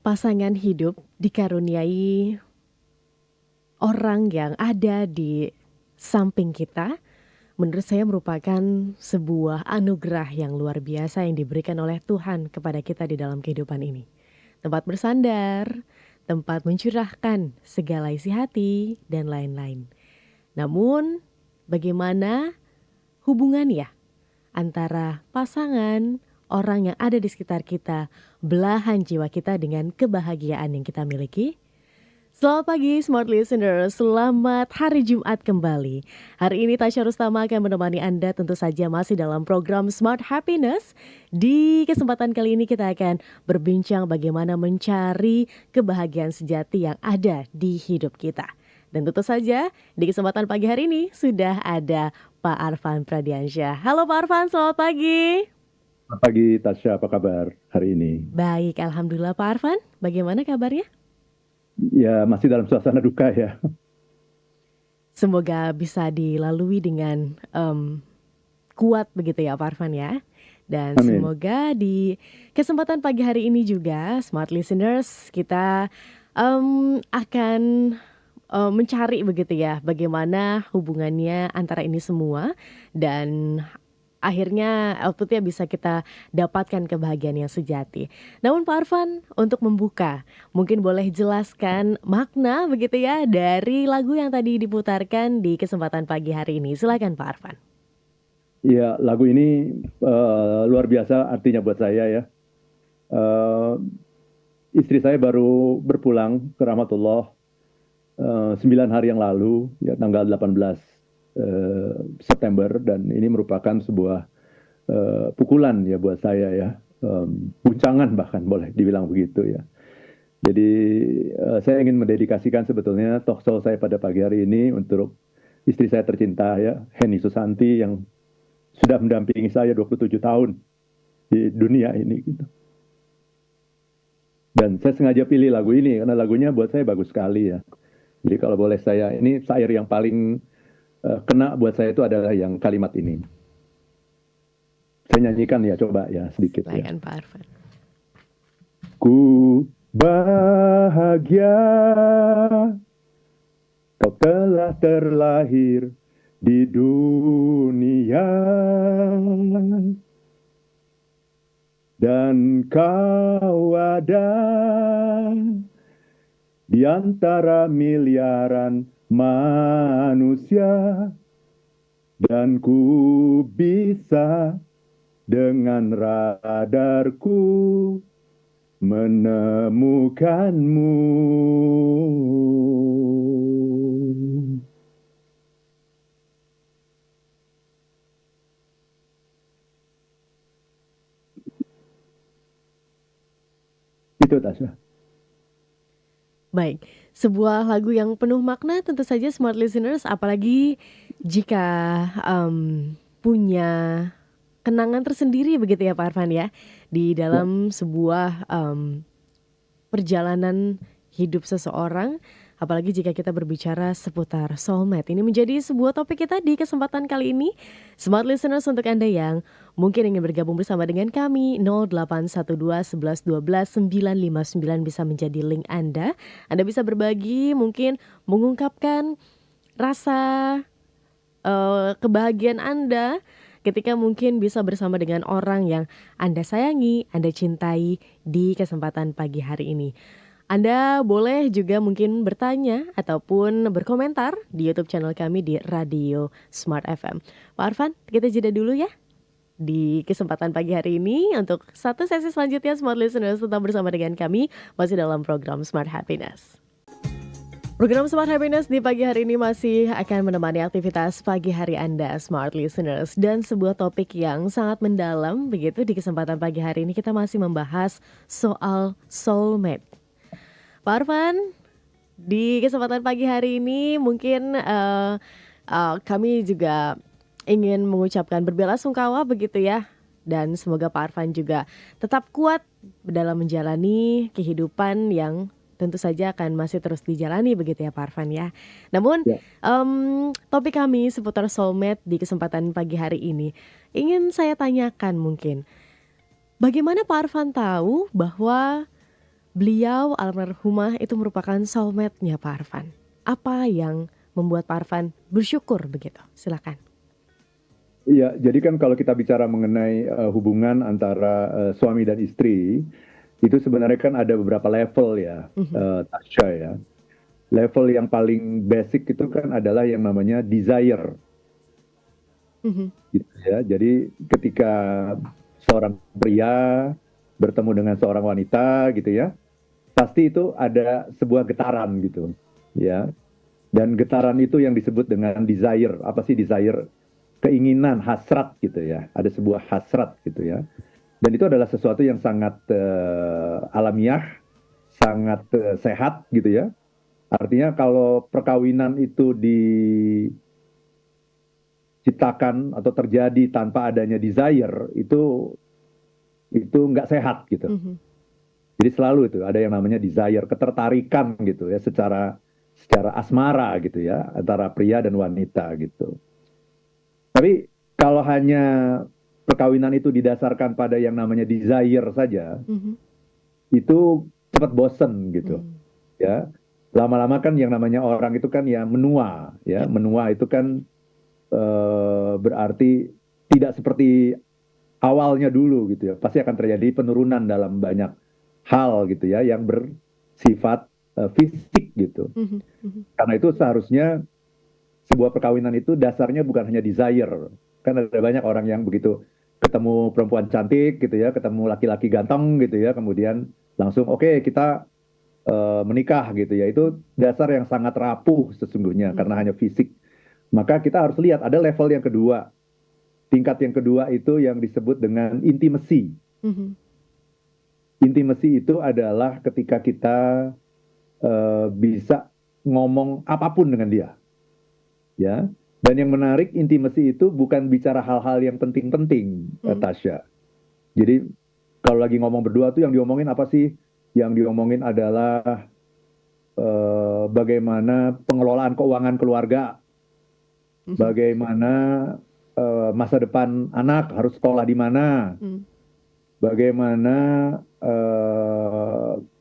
pasangan hidup dikaruniai orang yang ada di samping kita, menurut saya merupakan sebuah anugerah yang luar biasa yang diberikan oleh Tuhan kepada kita di dalam kehidupan ini. Tempat bersandar, tempat mencurahkan segala isi hati, dan lain-lain. Namun, bagaimana hubungan ya antara pasangan, orang yang ada di sekitar kita, belahan jiwa kita dengan kebahagiaan yang kita miliki? Selamat pagi Smart Listeners, selamat hari Jumat kembali. Hari ini Tasya Rustama akan menemani Anda tentu saja masih dalam program Smart Happiness. Di kesempatan kali ini kita akan berbincang bagaimana mencari kebahagiaan sejati yang ada di hidup kita. Dan tentu saja di kesempatan pagi hari ini sudah ada Pak Arfan Pradiansyah. Halo Pak Arfan, selamat pagi. Selamat pagi Tasya, apa kabar hari ini? Baik, Alhamdulillah Pak Arfan, bagaimana kabarnya? Ya, masih dalam suasana duka ya. Semoga bisa dilalui dengan kuat begitu ya Pak Arfan ya. Dan Amin. semoga di kesempatan pagi hari ini juga Smart Listeners kita akan mencari begitu ya bagaimana hubungannya antara ini semua, dan akhirnya outputnya bisa kita dapatkan kebahagiaan yang sejati. Namun Pak Arfan, untuk membuka, mungkin boleh jelaskan makna begitu ya dari lagu yang tadi diputarkan di kesempatan pagi hari ini. Silakan Pak Arfan. Ya, lagu ini luar biasa artinya buat saya ya. Istri saya baru berpulang ke rahmatullah 9 hari yang lalu, ya tanggal 18 September, dan ini merupakan sebuah pukulan ya buat saya ya, guncangan bahkan boleh dibilang begitu ya. Jadi saya ingin mendedikasikan sebetulnya talk show saya pada pagi hari ini untuk istri saya tercinta ya, Henny Susanti, yang sudah mendampingi saya 27 tahun di dunia ini gitu. Dan saya sengaja pilih lagu ini karena lagunya buat saya bagus sekali ya. Jadi kalau boleh saya, ini syair yang paling kena buat saya itu adalah yang kalimat ini. Saya nyanyikan ya, coba ya sedikit. Silakan ya. Pak Arfan. Ku bahagia kau telah terlahir di dunia, dan kau ada di antara miliaran manusia, dan ku bisa dengan radarku menemukanmu. Itu Tasya. Baik, sebuah lagu yang penuh makna tentu saja Smart Listeners, apalagi jika punya kenangan tersendiri begitu ya Pak Arfan ya, di dalam sebuah perjalanan hidup seseorang, apalagi jika kita berbicara seputar soulmate. Ini menjadi sebuah topik kita di kesempatan kali ini. Smart Listeners, untuk Anda yang mungkin ingin bergabung bersama dengan kami, 0812 11 12 959 bisa menjadi link Anda. Anda bisa berbagi, mungkin mengungkapkan rasa kebahagiaan Anda ketika mungkin bisa bersama dengan orang yang Anda sayangi, Anda cintai di kesempatan pagi hari ini. Anda boleh juga mungkin bertanya ataupun berkomentar di YouTube channel kami di Radio Smart FM. Pak Arfan, kita jeda dulu ya di kesempatan pagi hari ini. Untuk satu sesi selanjutnya Smart Listeners tetap bersama dengan kami masih dalam program Smart Happiness. Program Smart Happiness di pagi hari ini masih akan menemani aktivitas pagi hari Anda Smart Listeners, dan sebuah topik yang sangat mendalam begitu. Di kesempatan pagi hari ini kita masih membahas soal soulmate. Pak Arfan, di kesempatan pagi hari ini mungkin kami juga ingin mengucapkan berbelasungkawa begitu ya, dan semoga Pak Arfan juga tetap kuat dalam menjalani kehidupan yang tentu saja akan masih terus dijalani begitu ya Pak Arfan ya. Namun topik kami seputar soulmate di kesempatan pagi hari ini ingin saya tanyakan, mungkin bagaimana Pak Arfan tahu bahwa Beliau almarhumah itu merupakan soulmate-nya Pak Arfan. Apa yang membuat Pak Arfan bersyukur begitu? Silakan. Iya, jadi kan kalau kita bicara mengenai hubungan antara suami dan istri, itu sebenarnya kan ada beberapa level ya, Mhm, Tasya ya. Level yang paling basic itu kan adalah yang namanya desire, mhm, gitu ya. Jadi ketika seorang pria bertemu dengan seorang wanita, gitu ya, pasti itu ada sebuah getaran gitu, ya. Dan getaran itu yang disebut dengan desire. Apa sih desire? Keinginan, hasrat gitu ya. Ada sebuah hasrat gitu ya. Dan itu adalah sesuatu yang sangat alamiah, sangat sehat gitu ya. Artinya kalau perkawinan itu diciptakan atau terjadi tanpa adanya desire, itu nggak sehat gitu. mhm, Jadi selalu itu ada yang namanya desire, ketertarikan gitu ya, secara asmara gitu ya, antara pria dan wanita gitu. Tapi kalau hanya perkawinan itu didasarkan pada yang namanya desire saja, mhm, itu cepat bosen gitu mmm, ya. Lama-lama kan yang namanya orang itu kan ya menua ya. ya, Menua itu kan berarti tidak seperti awalnya dulu gitu ya. Pasti akan terjadi penurunan dalam banyak hal gitu ya yang bersifat fisik gitu. mhm, mhm, Karena itu seharusnya sebuah perkawinan itu dasarnya bukan hanya desire. Kan ada banyak orang yang begitu ketemu perempuan cantik gitu ya, ketemu laki-laki ganteng gitu ya, kemudian langsung oke, kita menikah gitu ya. Itu dasar yang sangat rapuh sesungguhnya karena mhm, hanya fisik. Maka kita harus lihat ada level yang kedua. Tingkat yang kedua itu yang disebut dengan intimacy. mhm, Intimacy itu adalah ketika kita bisa ngomong apapun dengan dia, ya. Dan yang menarik intimacy itu bukan bicara hal-hal yang penting-penting, mhm, Tasya. Jadi kalau lagi ngomong berdua tuh yang diomongin apa sih? Yang diomongin adalah bagaimana pengelolaan keuangan keluarga, mhm, bagaimana masa depan anak harus sekolah di mana, mmm, bagaimana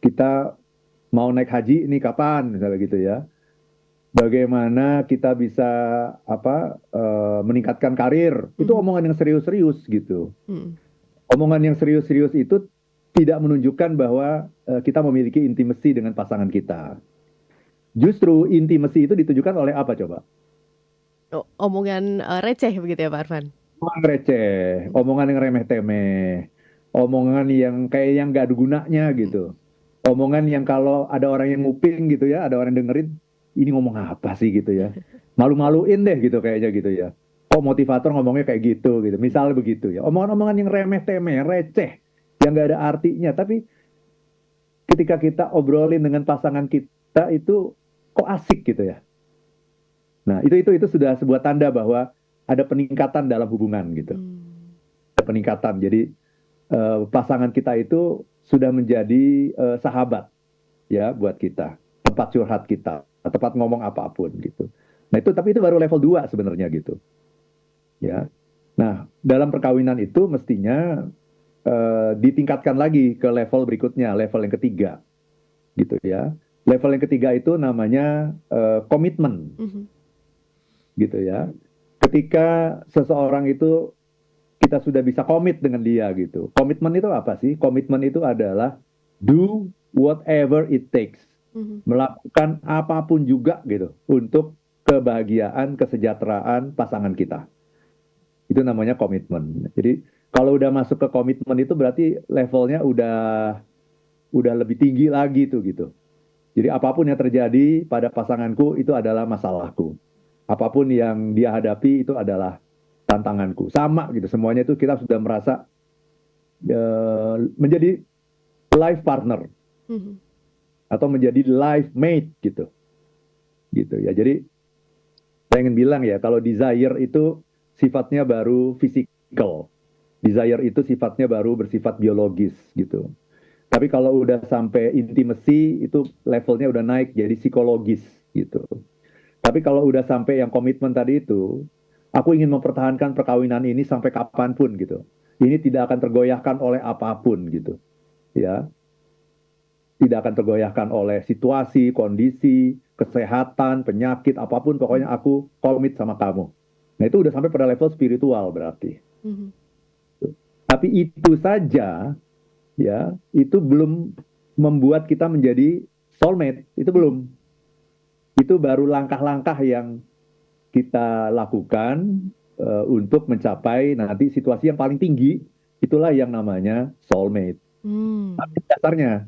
kita mau naik haji ini kapan, misalnya gitu ya. Bagaimana kita bisa meningkatkan karir, itu mhm, omongan yang serius-serius gitu. mhm, Omongan yang serius-serius itu tidak menunjukkan bahwa kita memiliki intimasi dengan pasangan kita. Justru intimasi itu ditujukan oleh apa coba? omongan, receh begitu ya Pak Arfan? Omongan receh, Mhm, omongan yang remeh-temeh, omongan yang kayak yang gak ada gunanya mhm, gitu. Omongan yang kalau ada orang yang nguping gitu ya, ada orang yang dengerin, ini ngomong apa sih gitu ya. Malu-maluin deh gitu kayaknya gitu ya. Oh motivator ngomongnya kayak gitu. Misalnya begitu ya. Omongan-omongan yang remeh-temeh, receh, yang gak ada artinya. Tapi ketika kita obrolin dengan pasangan kita itu kok asik gitu ya. Nah itu sudah sebuah tanda bahwa ada peningkatan dalam hubungan gitu. mmm, Ada peningkatan. Jadi pasangan kita itu sudah menjadi sahabat ya buat kita, tempat curhat kita, tempat ngomong apapun gitu. Nah itu tapi itu baru level 2 sebenarnya gitu ya. Nah dalam perkawinan itu mestinya ditingkatkan lagi ke level berikutnya, level yang ketiga gitu ya. Level yang ketiga itu namanya komitmen mhm, gitu ya. Ketika seseorang itu kita sudah bisa komit dengan dia gitu. Komitmen itu apa sih? Komitmen itu adalah do whatever it takes. mhm, Melakukan apapun juga gitu untuk kebahagiaan, kesejahteraan pasangan kita. Itu namanya komitmen. Jadi kalau udah masuk ke komitmen itu berarti levelnya udah lebih tinggi lagi tuh gitu. Jadi apapun yang terjadi pada pasanganku itu adalah masalahku. Apapun yang dia hadapi itu adalah tantanganku. Sama gitu. Semuanya itu kita sudah merasa menjadi life partner mhm, atau menjadi life mate gitu. Gitu ya. Jadi saya ingin bilang ya, kalau desire itu sifatnya baru physical. Desire itu sifatnya baru bersifat biologis gitu. Tapi kalau udah sampai intimacy itu levelnya udah naik jadi psikologis gitu. Tapi kalau udah sampai yang komitmen tadi itu, aku ingin mempertahankan perkawinan ini sampai kapanpun gitu. Ini tidak akan tergoyahkan oleh apapun gitu. Ya, tidak akan tergoyahkan oleh situasi, kondisi, kesehatan, penyakit, apapun. Pokoknya aku komit sama kamu. Nah itu udah sampai pada level spiritual berarti. Mhm. Tapi itu saja, ya, itu belum membuat kita menjadi soulmate. Itu belum. Itu baru langkah-langkah yang kita lakukan untuk mencapai nanti situasi yang paling tinggi. Itulah yang namanya soulmate. Hmm. Tapi dasarnya,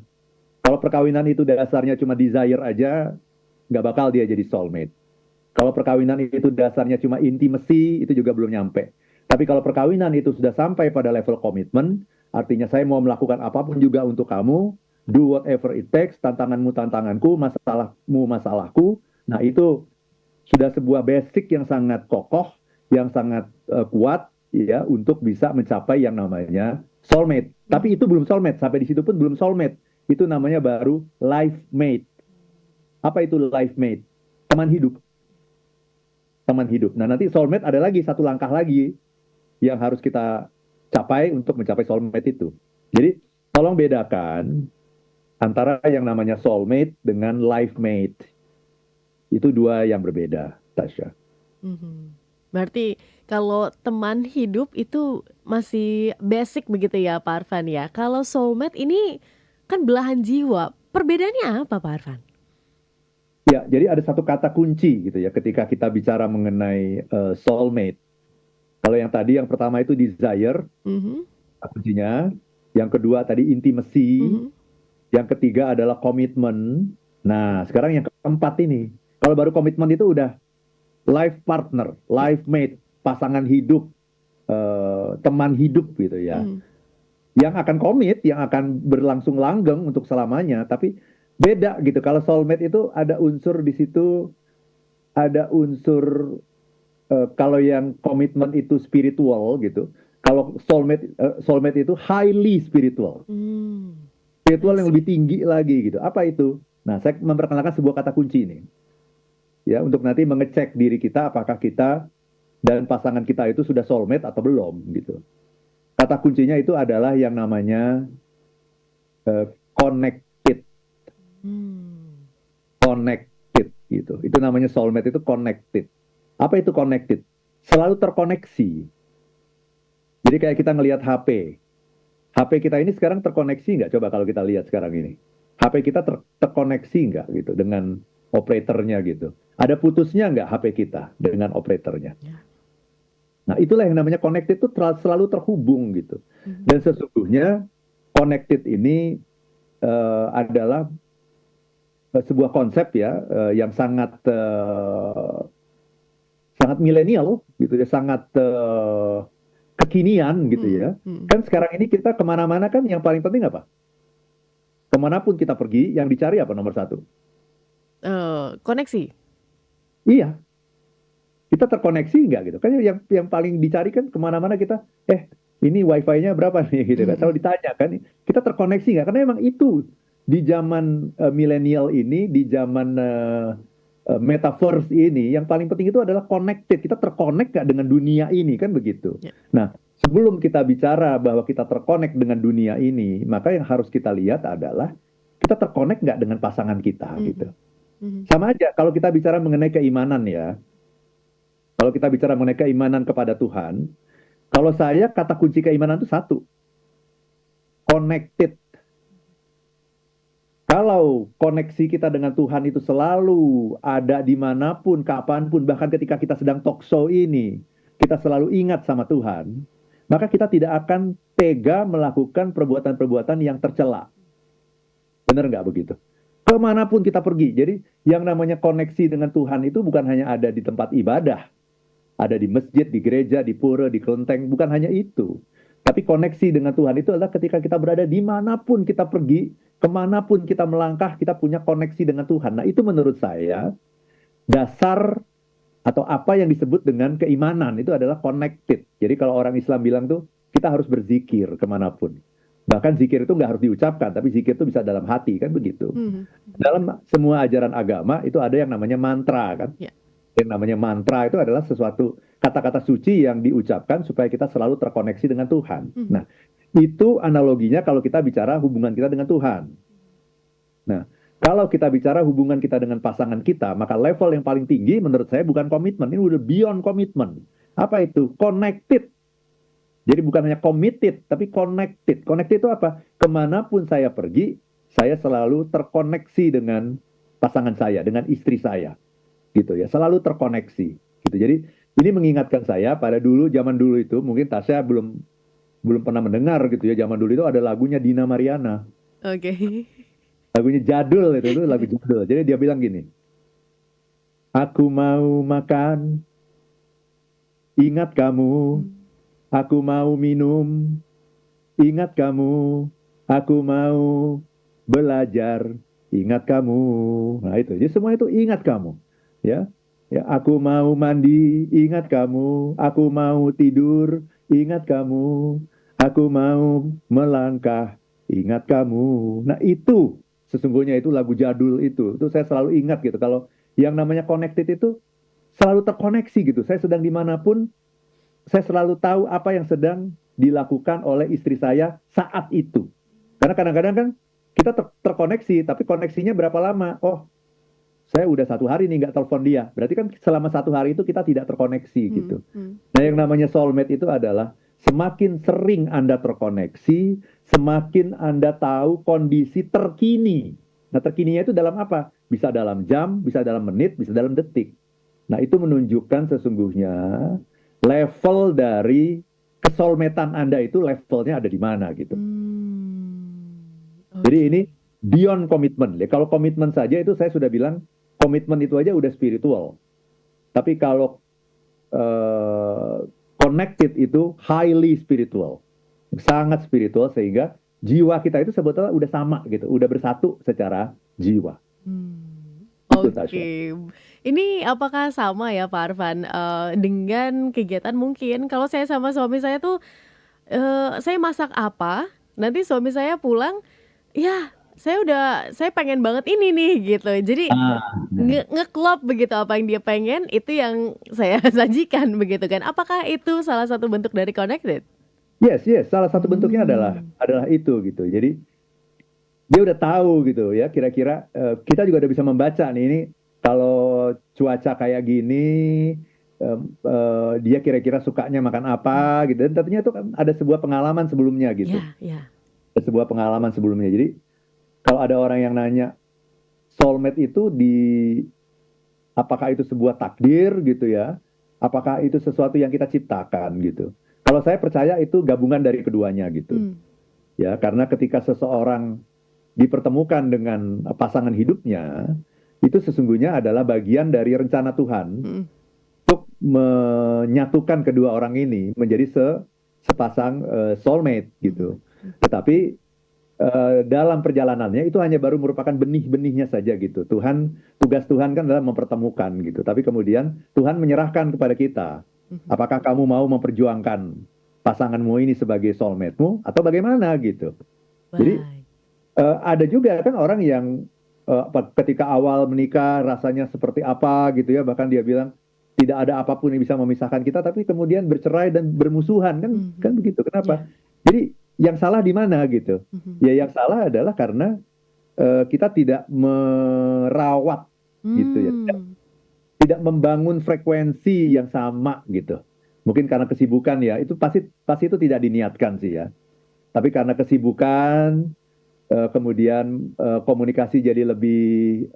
kalau perkawinan itu dasarnya cuma desire aja, nggak bakal dia jadi soulmate. Kalau perkawinan itu dasarnya cuma intimacy, itu juga belum nyampe. Tapi kalau perkawinan itu sudah sampai pada level komitmen, artinya saya mau melakukan apapun juga untuk kamu, do whatever it takes, tantanganmu tantanganku, masalahmu masalahku. Nah itu sudah sebuah basic yang sangat kokoh, yang sangat kuat, ya, untuk bisa mencapai yang namanya soulmate. Tapi itu belum soulmate, sampai di situ pun belum soulmate. Itu namanya baru life mate. Apa itu life mate? Teman hidup. Teman hidup. Nah, nanti soulmate ada lagi satu langkah lagi yang harus kita capai untuk mencapai soulmate itu. Jadi, tolong bedakan antara yang namanya soulmate dengan life mate. Itu dua yang berbeda, Tasya. Mhm. Berarti kalau teman hidup itu masih basic begitu ya Pak Arfan ya. Kalau soulmate ini kan belahan jiwa. Perbedaannya apa Pak Arfan? Ya, jadi ada satu kata kunci gitu ya ketika kita bicara mengenai soulmate. Kalau yang tadi yang pertama itu desire, Mhm. kuncinya. Yang kedua tadi intimacy. Mhm. Yang ketiga adalah komitmen. Nah, sekarang yang keempat ini. Kalau baru komitmen itu udah life partner, Ya. life mate, pasangan hidup, teman hidup gitu ya. Mhm. Yang akan komit, yang akan berlangsung langgeng untuk selamanya. Tapi beda gitu. Kalau soulmate itu ada unsur di situ, ada unsur kalau yang komitmen itu spiritual gitu. Kalau soulmate itu highly spiritual. Hmm. I Spiritual yang see. lebih tinggi lagi gitu. Apa itu? Nah, saya memperkenalkan sebuah kata kunci ini. Ya, untuk nanti mengecek diri kita apakah kita dan pasangan kita itu sudah soulmate atau belum gitu. Kata kuncinya itu adalah yang namanya connected, Hmm. connected gitu. Itu namanya soulmate itu connected. Apa itu connected? Selalu terkoneksi. Jadi kayak kita ngelihat HP. HP kita ini sekarang terkoneksi nggak? Coba kalau kita lihat sekarang ini. HP kita terkoneksi nggak gitu dengan operatornya gitu. Ada putusnya nggak HP kita dengan operatornya? Ya. Nah, itulah yang namanya connected itu selalu terhubung gitu. Mhm. Dan sesungguhnya connected ini adalah sebuah konsep ya yang sangat milenial gitu ya, sangat kekinian gitu Mhm. ya. Mhm. Kan sekarang ini kita kemana-mana kan yang paling penting apa? Kemanapun kita pergi, yang dicari apa nomor satu? Koneksi. Iya, kita terkoneksi nggak gitu? Kan yang paling dicari kan kemana-mana kita, ini wifi-nya berapa nih gitu kan? Selalu Mhm. ditanya kan, kita terkoneksi nggak? Karena emang itu di zaman milenial ini, di zaman metaverse ini, yang paling penting itu adalah connected. Kita terkonek nggak dengan dunia ini kan begitu? Ya. Nah, sebelum kita bicara bahwa kita terkonek dengan dunia ini, maka yang harus kita lihat adalah kita terkonek nggak dengan pasangan kita gitu. Mhm. Mhm. Sama aja kalau kita bicara mengenai keimanan ya. Kalau kita bicara mengenai keimanan kepada Tuhan, kalau saya kata kunci keimanan itu satu, connected. Kalau koneksi kita dengan Tuhan itu selalu ada dimanapun, kapanpun, bahkan ketika kita sedang talk show ini, kita selalu ingat sama Tuhan, maka kita tidak akan tega melakukan perbuatan-perbuatan yang tercela. Benar nggak begitu? Kemanapun kita pergi. Jadi yang namanya koneksi dengan Tuhan itu bukan hanya ada di tempat ibadah, ada di masjid, di gereja, di pura, di kelenteng, bukan hanya itu. Tapi koneksi dengan Tuhan itu adalah ketika kita berada dimanapun kita pergi, kemanapun kita melangkah, kita punya koneksi dengan Tuhan. Nah itu menurut saya, dasar atau apa yang disebut dengan keimanan, itu adalah connected. Jadi kalau orang Islam bilang tuh, kita harus berzikir kemanapun. Bahkan zikir itu nggak harus diucapkan, tapi zikir itu bisa dalam hati, kan begitu. Mhm. Dalam semua ajaran agama, itu ada yang namanya mantra, kan? Ya. Yang namanya mantra itu adalah sesuatu kata-kata suci yang diucapkan supaya kita selalu terkoneksi dengan Tuhan. Mhm. Nah, itu analoginya kalau kita bicara hubungan kita dengan Tuhan. Nah, kalau kita bicara hubungan kita dengan pasangan kita, maka level yang paling tinggi menurut saya bukan komitmen, ini udah beyond komitmen. Apa itu? Connected. Jadi bukan hanya committed, tapi connected. Connected itu apa? Kemanapun saya pergi, saya selalu terkoneksi dengan pasangan saya, dengan istri saya, gitu ya. Selalu terkoneksi, gitu. Jadi ini mengingatkan saya pada dulu, zaman dulu itu, mungkin Tasya belum belum pernah mendengar gitu ya. Zaman dulu itu ada lagunya Dina Mariana, Oke. lagunya jadul itu lagu jadul. Jadi dia bilang gini, aku mau makan, ingat kamu, aku mau minum, ingat kamu, aku mau belajar, ingat kamu. Nah itu, jadi semua itu ingat kamu, ya. Ya, aku mau mandi, ingat kamu. Aku mau tidur, ingat kamu. Aku mau melangkah, ingat kamu. Nah itu sesungguhnya itu lagu jadul itu. Itu saya selalu ingat gitu. Kalau yang namanya connected itu selalu terkoneksi gitu. Saya sedang dimanapun, saya selalu tahu apa yang sedang dilakukan oleh istri saya saat itu. Karena kadang-kadang kan kita terkoneksi, tapi koneksinya berapa lama? Oh, saya udah 1 hari nih nggak telepon dia. Berarti kan selama 1 hari itu kita tidak terkoneksi Hmm, gitu. hmm. Nah, yang namanya soulmate itu adalah semakin sering Anda terkoneksi, semakin Anda tahu kondisi terkini. Nah, terkininya itu dalam apa? Bisa dalam jam, bisa dalam menit, bisa dalam detik. Nah, itu menunjukkan sesungguhnya level dari kesolmetan Anda itu levelnya ada di mana gitu. Jadi Oke. ini beyond komitmen. Ya, kalau komitmen saja itu saya sudah bilang komitmen itu aja udah spiritual. Tapi kalau connected itu highly spiritual, sangat spiritual sehingga jiwa kita itu sebetulnya udah sama gitu, udah bersatu secara jiwa. Itu Tasya. Oke. Ini apakah sama ya Pak Arfan, dengan kegiatan mungkin kalau saya sama suami saya tuh, saya masak apa, nanti suami saya pulang, "Ya, saya pengen banget ini nih," gitu. Jadi Ah, ngeklop begitu apa yang dia pengen, itu yang saya sajikan begitu kan. Apakah itu salah satu bentuk dari connected? yes, yes. Salah satu bentuknya adalah Mmm. adalah itu gitu. Jadi dia udah tahu gitu ya. Kira-kira kita juga udah bisa membaca nih ini kalau cuaca kayak gini dia kira-kira sukanya makan apa gitu. Dan tentunya itu kan ada sebuah pengalaman sebelumnya gitu. Ya, ya. Ada sebuah pengalaman sebelumnya. Jadi kalau ada orang yang nanya soulmate itu apakah itu sebuah takdir gitu ya? Apakah itu sesuatu yang kita ciptakan gitu? Kalau saya percaya itu gabungan dari keduanya gitu. Mmm, Ya, karena ketika seseorang dipertemukan dengan pasangan hidupnya, itu sesungguhnya adalah bagian dari rencana Tuhan mhm. untuk menyatukan kedua orang ini menjadi sepasang soulmate Mhm, gitu. mhm. Tetapi dalam perjalanannya itu hanya baru merupakan benih-benihnya saja gitu. Tugas Tuhan kan adalah mempertemukan gitu. Tapi kemudian Tuhan menyerahkan kepada kita, Mhm. apakah kamu mau memperjuangkan pasanganmu ini sebagai soulmate-mu atau bagaimana gitu. Jadi Baik. ada juga kan orang yang ketika awal menikah rasanya seperti apa gitu ya, bahkan dia bilang tidak ada apapun yang bisa memisahkan kita, tapi kemudian bercerai dan bermusuhan kan kan Mhm. begitu. Ya. Kenapa? Jadi yang salah di mana gitu? Mhm. Ya yang salah adalah karena kita tidak merawat gitu ya, Mmm. tidak membangun frekuensi yang sama gitu. Mungkin karena kesibukan ya, itu pasti pasti itu tidak diniatkan sih ya. Tapi karena kesibukan, kemudian komunikasi jadi lebih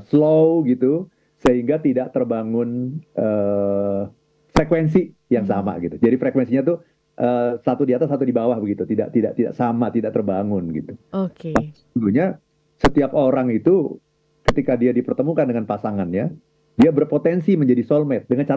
slow gitu, sehingga tidak terbangun frekuensi yang Mhm. sama gitu. Jadi frekuensinya tuh satu di atas, satu di bawah begitu, tidak tidak tidak sama, tidak terbangun gitu. Oke. Sesungguhnya setiap orang itu ketika dia dipertemukan dengan pasangannya, dia berpotensi menjadi soulmate dengan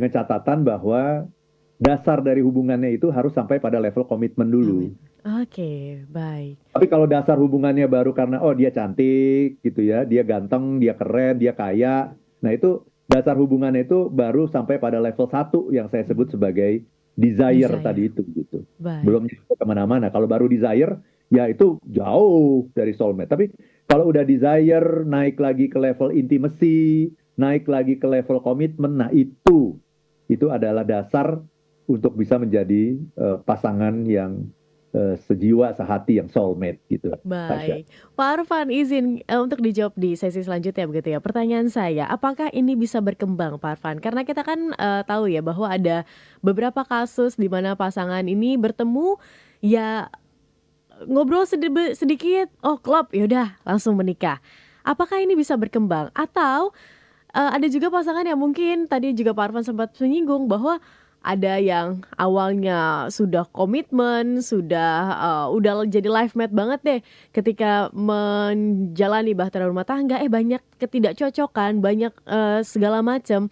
catatan bahwa dasar dari hubungannya itu harus sampai pada level komitmen dulu. Komitmen. Oke, baik. Tapi kalau dasar hubungannya baru karena oh dia cantik gitu ya, dia ganteng, dia keren, dia kaya. Nah itu dasar hubungannya itu baru sampai pada level 1 yang saya Mhm. sebut sebagai desire Desire. tadi itu gitu. Baik. Belum nyampe kemana-mana. Kalau baru desire ya itu jauh dari soulmate. Tapi kalau udah desire naik lagi ke level intimacy, naik lagi ke level komitmen, nah itu adalah dasar untuk bisa menjadi pasangan yang sejiwa sehati yang soulmate gitu, Tasya. Baik, Pak Arfan izin untuk dijawab di sesi selanjutnya begitu ya. Pertanyaan saya, apakah ini bisa berkembang Pak Arfan? Karena kita kan tahu ya bahwa ada beberapa kasus di mana pasangan ini bertemu ya ngobrol sedikit, oh klop, yaudah langsung menikah. Apakah ini bisa berkembang? Atau ada juga pasangan yang mungkin tadi juga Pak Arfan sempat menyinggung bahwa ada yang awalnya sudah komitmen, sudah udah jadi life mate banget deh ketika menjalani bahtera rumah tangga, banyak ketidakcocokan, banyak segala macam.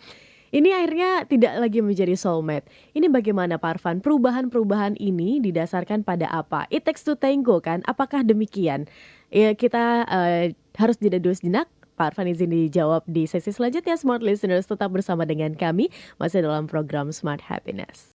Ini akhirnya tidak lagi menjadi soulmate. Ini bagaimana Pak Arfan? Perubahan-perubahan ini didasarkan pada apa? It takes two tango kan? Apakah demikian? Ya, kita harus jeda dulu sejenak. Pak Arfan izin dijawab di sesi selanjutnya. Smart Listeners tetap bersama dengan kami masih dalam program Smart Happiness.